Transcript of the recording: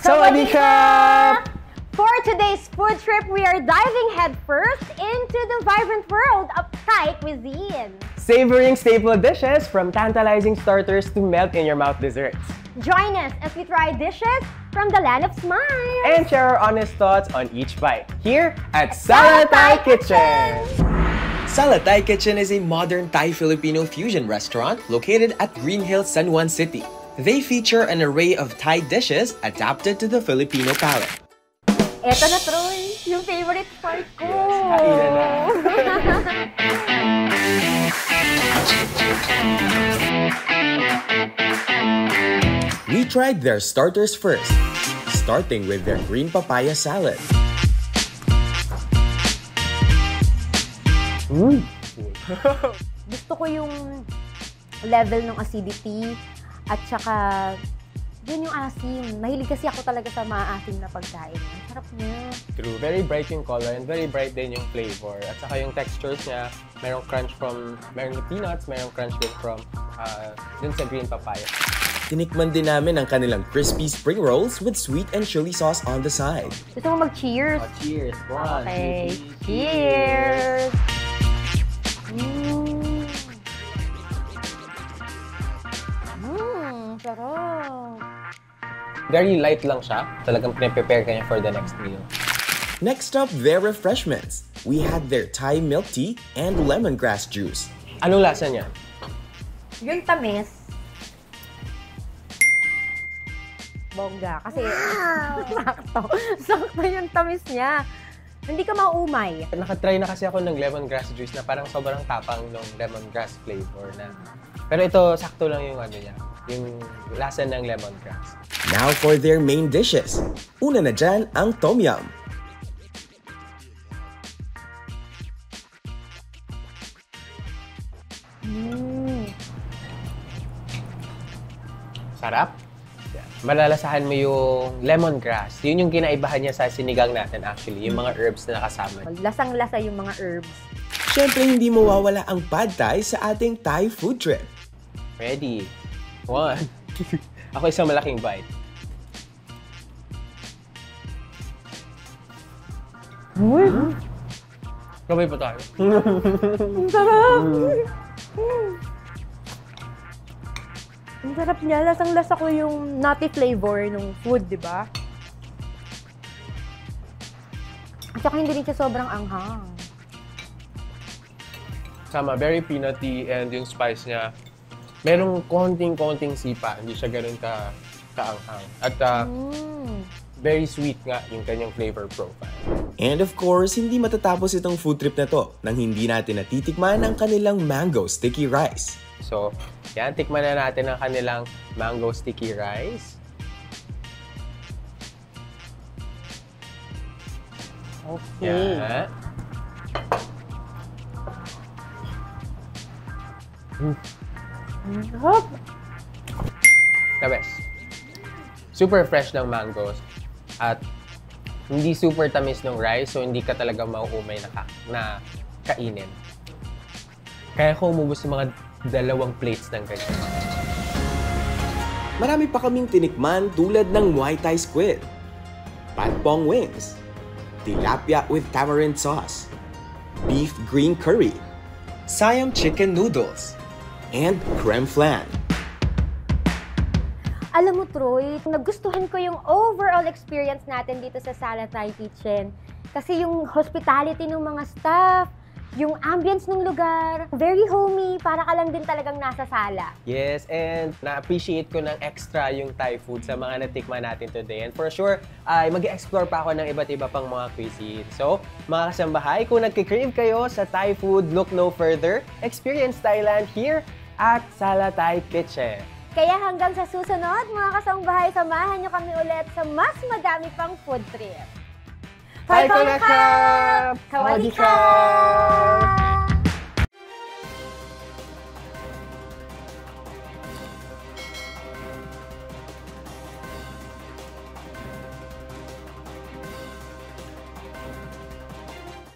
Sawadee-krap! For today's food trip, we are diving headfirst into the vibrant world of Thai cuisine. Savoring staple dishes from tantalizing starters to melt-in-your-mouth desserts. Join us as we try dishes from the land of smiles. And share our honest thoughts on each bite, here at Sala Thai Kitchen! Sala Thai Kitchen is a modern Thai-Filipino fusion restaurant located at Green Hills, San Juan City. They feature an array of Thai dishes adapted to the Filipino palate. Eto na, Troy, yung favorite part ko. Kainan na. We tried their starters first, starting with their green papaya salad. Gusto ko yung level ng acidity at saka yun yung asim. Mahilig kasi ako talaga sa maasim na pagkain. Ang sarap niya. True. Very bright yung color and very bright din yung flavor. At saka yung textures niya, merong crunch from, merong peanuts, merong crunch din from dun sa green papaya. Tinikman din namin ang kanilang crispy spring rolls with sweet and chili sauce on the side. Gusto mo mag-cheers? Oh, cheers! One, Okay. two, three. Cheers! Sarap! Very light lang siya. Talagang prepare ka niya for the next meal. Next up, their refreshments. We had their Thai milk tea and lemongrass juice. Anong lasa niya? Yung tamis. Bongga. Kasi sakto. Sakto yung tamis niya. Hindi ka mauumay. Nakatry na kasi ako ng lemongrass juice na parang sobrang tapang ng lemongrass flavor na. Pero ito, sakto lang yung ano niya. Yung lasa ng lemongrass. Now for their main dishes. Una na dyan ang tom yum. Sarap. Malalasahan mo yung lemongrass. Yun yung kinaibahan niya sa sinigang natin actually. Yung mga herbs na nakasama. Lasang-lasa yung mga herbs. Siyempre, hindi mawawala ang pad thai sa ating Thai food trip. Ready. One. Ako isang malaking bite. Kamay pa tayo. Ang sarap! Ang sarap niya. Lasang-lasa ko yung nutty flavor ng food, di ba? At saka hindi rin siya sobrang anghang. Sama, very peanutty and yung spice niya, merong konting-konting sipa. Hindi siya ganun kaanghang. At very sweet nga yung kanyang flavor profile. And of course, hindi matatapos itong food trip na to nang hindi natin natitikman ang kanilang mango sticky rice. So, yan, tikman na natin ang kanilang mango sticky rice. Okay. Yan. Sarap! The best. Super fresh ng mangoes. At hindi super tamis ng rice, so hindi ka talaga mauumay na kainin. Kaya ko umubos ng mga 2 plates ng ganyan. Marami pa kaming tinikman tulad ng Muay Thai squid, patpong wings, tilapia with tamarind sauce, beef green curry, Siam chicken noodles, and creme flan. Alam mo, Troy, nagustuhan ko yung overall experience natin dito sa Sala Thai Kitchen. Kasi yung hospitality ng mga staff, yung ambience ng lugar, very homey, para ka lang din talagang nasa sala. Yes, and na-appreciate ko ng extra yung Thai food sa mga natikman natin today. And for sure, ay mag-explore pa ako ng iba't iba pang mga cuisine. So, mga kasambahay, kung nagkikrave kayo sa Thai food, look no further. Experience Thailand here at Sala Thai Kitchen. Kaya hanggang sa susunod, mga kasangbahay, samahan nyo kami ulit sa mas madami pang food trip. Thai Konakap! Sawadee-krap!